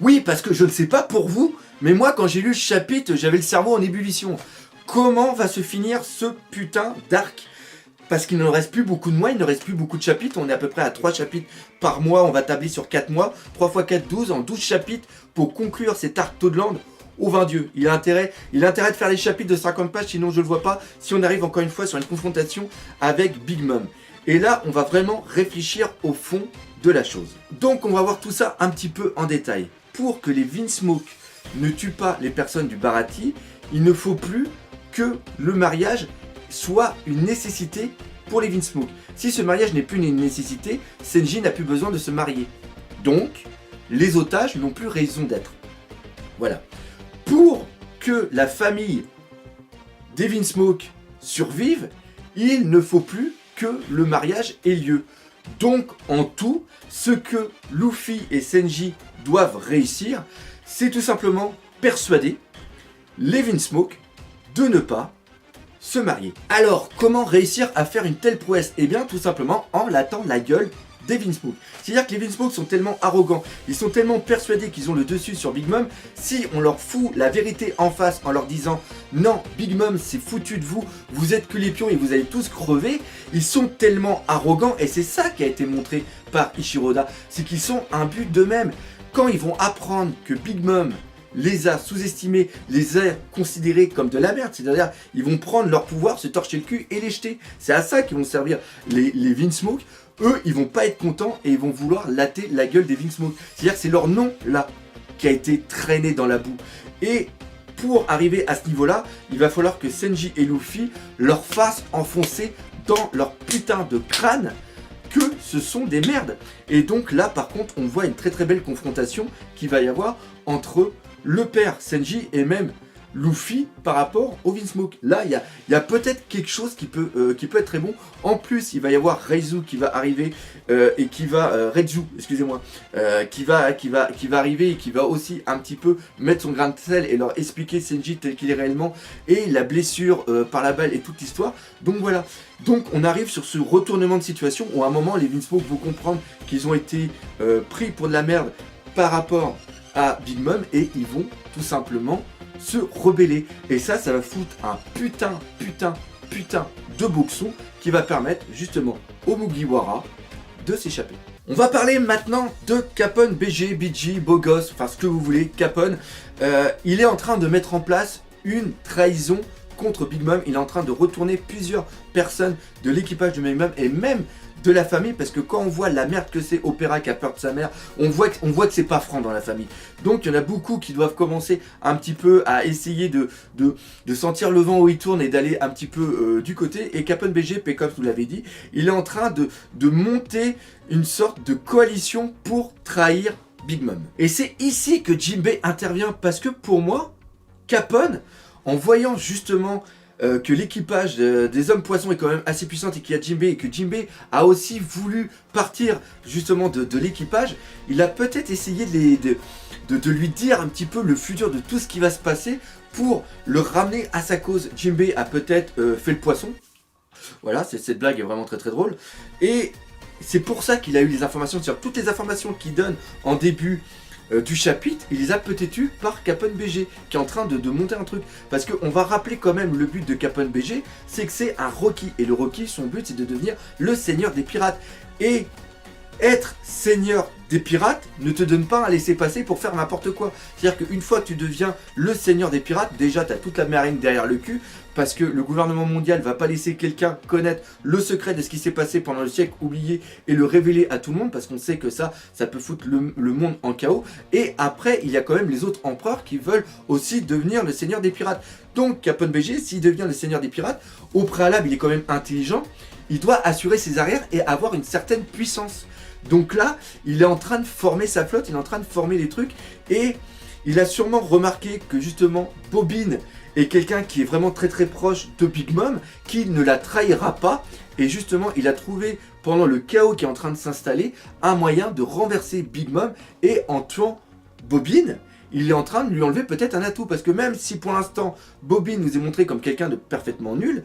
Oui, parce que je ne sais pas pour vous, mais moi quand j'ai lu ce chapitre, j'avais le cerveau en ébullition. Comment va se finir ce putain d'arc? Parce qu'il ne reste plus beaucoup de mois, il ne reste plus beaucoup de chapitres, on est à peu près à 3 chapitres par mois, on va tabler sur 4 mois, 3 x 4, 12, en 12 chapitres pour conclure cet arc Toadland au 20 dieux. Il a intérêt de faire des chapitres de 50 pages, sinon je ne le vois pas si on arrive encore une fois sur une confrontation avec Big Mom. Et là, on va vraiment réfléchir au fond de la chose. Donc on va voir tout ça un petit peu en détail. Pour que les Vinsmoke ne tuent pas les personnes du Baratie, il ne faut plus que le mariage soit une nécessité pour les Vinsmoke. Si ce mariage n'est plus une nécessité, Senji n'a plus besoin de se marier. Donc, les otages n'ont plus raison d'être. Voilà. Pour que la famille des Vinsmoke survive, il ne faut plus que le mariage ait lieu. Donc, en tout, ce que Luffy et Senji doivent réussir, c'est tout simplement persuader les Vinsmoke de ne pas se marier. Alors, comment réussir à faire une telle prouesse? Eh bien, tout simplement en latant la gueule des Vinsmoke. C'est-à-dire que les Vinsmoke sont tellement arrogants, ils sont tellement persuadés qu'ils ont le dessus sur Big Mom, si on leur fout la vérité en face en leur disant « Non, Big Mom c'est foutu de vous, vous êtes que les pions et vous allez tous crever », ils sont tellement arrogants, et c'est ça qui a été montré par Ichiroda, c'est qu'ils sont imbus d'eux-mêmes. Quand ils vont apprendre que Big Mom les a sous-estimés, les a considérés comme de la merde, c'est-à-dire ils vont prendre leur pouvoir, se torcher le cul et les jeter. C'est à ça qu'ils vont servir les Vinsmoke. Eux, ils vont pas être contents et ils vont vouloir latter la gueule des Vinsmoke. C'est-à-dire que c'est leur nom là qui a été traîné dans la boue. Et pour arriver à ce niveau-là, il va falloir que Senji et Luffy leur fassent enfoncer dans leur putain de crâne que ce sont des merdes. Et donc là, par contre, on voit une très très belle confrontation qui va y avoir entre le père Senji et même Luffy par rapport au Vinsmoke. Là, il y a peut-être quelque chose qui peut être très bon. En plus, il va y avoir Reizu qui va arriver et qui va Reizu, excusez-moi, qui va arriver et qui va aussi un petit peu mettre son grain de sel et leur expliquer Senji tel qu'il est réellement et la blessure par la balle et toute l'histoire. Donc voilà. Donc on arrive sur ce retournement de situation où à un moment les Vinsmoke vont comprendre qu'ils ont été pris pour de la merde par rapport à Big Mom et ils vont tout simplement se rebeller. Et ça va foutre un putain de boxon qui va permettre justement au Mugiwara de s'échapper. On va parler maintenant de Capone, BG, BG, beau gosse, enfin ce que vous voulez, Capone. Il est en train de mettre en place une trahison contre Big Mom. Il est en train de retourner plusieurs personnes de l'équipage de Big Mom et même de la famille, parce que quand on voit la merde que c'est Opéra qui a peur de sa mère, on voit que c'est pas franc dans la famille. Donc il y en a beaucoup qui doivent commencer un petit peu à essayer de sentir le vent où il tourne et d'aller un petit peu du côté. Et Capone BG, comme vous l'avez dit, il est en train de monter une sorte de coalition pour trahir Big Mom. Et c'est ici que Jinbei intervient, parce que pour moi, Capone, en voyant justement que l'équipage des hommes poissons est quand même assez puissante et qu'il y a Jinbei et que Jinbei a aussi voulu partir justement de l'équipage, il a peut-être essayé de lui dire un petit peu le futur de tout ce qui va se passer pour le ramener à sa cause. Jinbei a peut-être fait le poisson. Voilà, cette blague est vraiment très très drôle. Et c'est pour ça qu'il a eu les informations, sur toutes les informations qu'il donne en début du chapitre, il les a peut-être eu par Capone BG qui est en train de monter un truc, parce qu'on va rappeler quand même le but de Capone BG, c'est que c'est un Rocky, et le Rocky, son but c'est de devenir le seigneur des pirates, et être seigneur des pirates ne te donne pas un laisser-passer pour faire n'importe quoi. C'est-à-dire qu'une fois que tu deviens le seigneur des pirates, déjà tu as toute la marine derrière le cul, parce que le gouvernement mondial va pas laisser quelqu'un connaître le secret de ce qui s'est passé pendant le siècle oublié et le révéler à tout le monde, parce qu'on sait que ça peut foutre le monde en chaos. Et après, il y a quand même les autres empereurs qui veulent aussi devenir le seigneur des pirates. Donc Capone BG, s'il devient le seigneur des pirates, au préalable, il est quand même intelligent, il doit assurer ses arrières et avoir une certaine puissance. Donc là, il est en train de former sa flotte, il est en train de former les trucs, et il a sûrement remarqué que justement Bobine est quelqu'un qui est vraiment très très proche de Big Mom, qui ne la trahira pas, et justement il a trouvé pendant le chaos qui est en train de s'installer un moyen de renverser Big Mom, et en tuant Bobine, il est en train de lui enlever peut-être un atout. Parce que même si pour l'instant, Bobby nous est montré comme quelqu'un de parfaitement nul,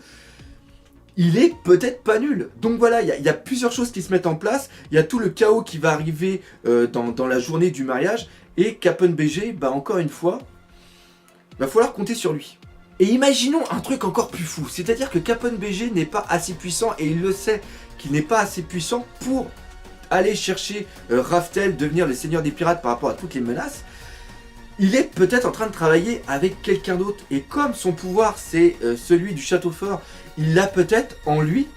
il est peut-être pas nul. Donc voilà, il y a plusieurs choses qui se mettent en place. Il y a tout le chaos qui va arriver dans la journée du mariage. Et Capone BG, bah encore une fois, va falloir compter sur lui. Et imaginons un truc encore plus fou. C'est-à-dire que Capone BG n'est pas assez puissant, et il le sait qu'il n'est pas assez puissant pour aller chercher Raftel, devenir le seigneur des pirates par rapport à toutes les menaces. Il est peut-être en train de travailler avec quelqu'un d'autre. Et comme son pouvoir c'est celui du château fort, il a peut-être en lui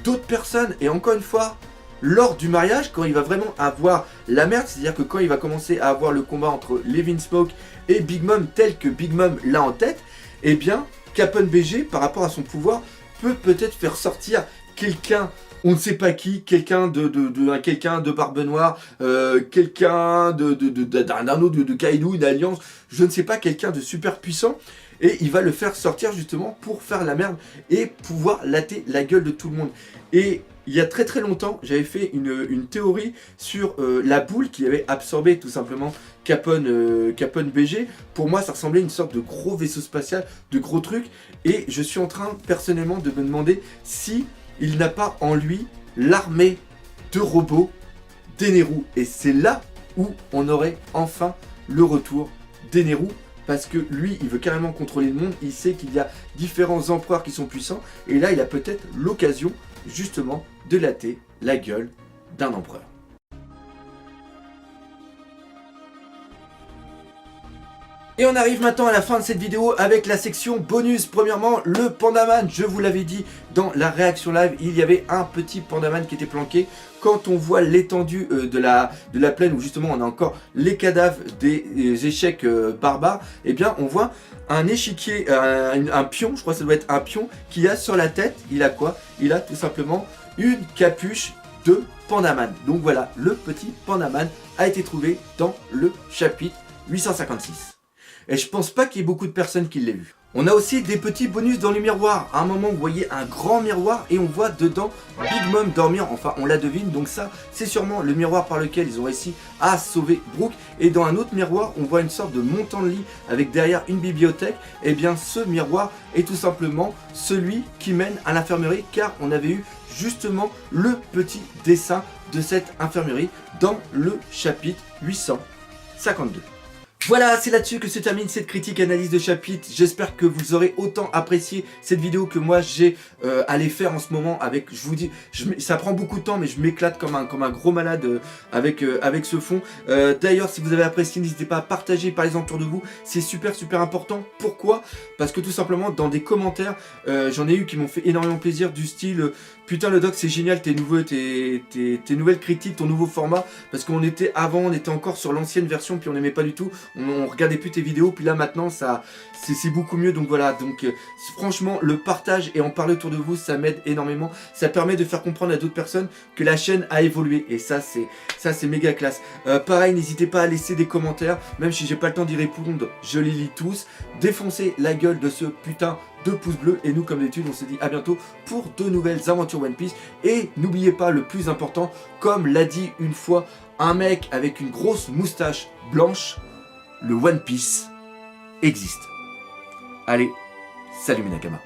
d'autres personnes. Et encore une fois, lors du mariage, quand il va vraiment avoir la merde, c'est-à-dire que quand il va commencer à avoir le combat entre Levin Smoke et Big Mom tel que Big Mom l'a en tête, eh bien Capone BG par rapport à son pouvoir peut peut-être faire sortir quelqu'un, on ne sait pas qui, quelqu'un de Barbe Noire, quelqu'un d'un autre de Kaido, une alliance, je ne sais pas, quelqu'un de super puissant, et il va le faire sortir justement pour faire la merde et pouvoir latter la gueule de tout le monde. Et il y a très très longtemps, j'avais fait une théorie sur la boule qui avait absorbé tout simplement Capone BG. Pour moi, ça ressemblait à une sorte de gros vaisseau spatial, de gros truc, et je suis en train personnellement de me demander si il n'a pas en lui l'armée de robots d'Eneru. Et c'est là où on aurait enfin le retour d'Eneru. Parce que lui, il veut carrément contrôler le monde. Il sait qu'il y a différents empereurs qui sont puissants. Et là, il a peut-être l'occasion, justement, de latter la gueule d'un empereur. Et on arrive maintenant à la fin de cette vidéo avec la section bonus. Premièrement, le Pandaman. Je vous l'avais dit dans la réaction live, il y avait un petit Pandaman qui était planqué. Quand on voit l'étendue de la plaine où justement on a encore les cadavres des échecs barbares, eh bien on voit un échiquier, un pion, je crois que ça doit être un pion, qui a sur la tête, il a quoi? Il a tout simplement une capuche de Pandaman. Donc voilà, le petit Pandaman a été trouvé dans le chapitre 856. Et je pense pas qu'il y ait beaucoup de personnes qui l'aient vu. On a aussi des petits bonus dans le miroir. À un moment, vous voyez un grand miroir et on voit dedans Big Mom dormir. Enfin, on la devine. Donc ça, c'est sûrement le miroir par lequel ils ont réussi à sauver Brook. Et dans un autre miroir, on voit une sorte de montant de lit avec derrière une bibliothèque. Et bien, ce miroir est tout simplement celui qui mène à l'infirmerie, car on avait eu justement le petit dessin de cette infirmerie dans le chapitre 852. Voilà, c'est là-dessus que se termine cette critique analyse de chapitre. J'espère que vous aurez autant apprécié cette vidéo que moi j'ai à les faire en ce moment. Avec, je vous dis, ça prend beaucoup de temps, mais je m'éclate comme un gros malade avec ce fond. D'ailleurs, si vous avez apprécié, n'hésitez pas à partager par les autour de vous. C'est super important. Pourquoi? Parce que tout simplement, dans des commentaires, j'en ai eu qui m'ont fait énormément plaisir, du style putain le doc c'est génial tes nouvelles critiques, ton nouveau format, parce qu'on était avant, on était encore sur l'ancienne version puis on n'aimait pas du tout, on regardait plus tes vidéos, puis là maintenant ça c'est beaucoup mieux. Donc voilà, donc franchement le partage et en parler autour de vous, ça m'aide énormément, ça permet de faire comprendre à d'autres personnes que la chaîne a évolué, et ça c'est méga classe. Pareil, n'hésitez pas à laisser des commentaires, même si j'ai pas le temps d'y répondre, je les lis tous. Défoncez la gueule de ce putain de pouces bleus, et nous comme d'habitude on se dit à bientôt pour de nouvelles aventures One Piece. Et n'oubliez pas le plus important, comme l'a dit une fois un mec avec une grosse moustache blanche, le One Piece existe. Allez, salut mes Nakama.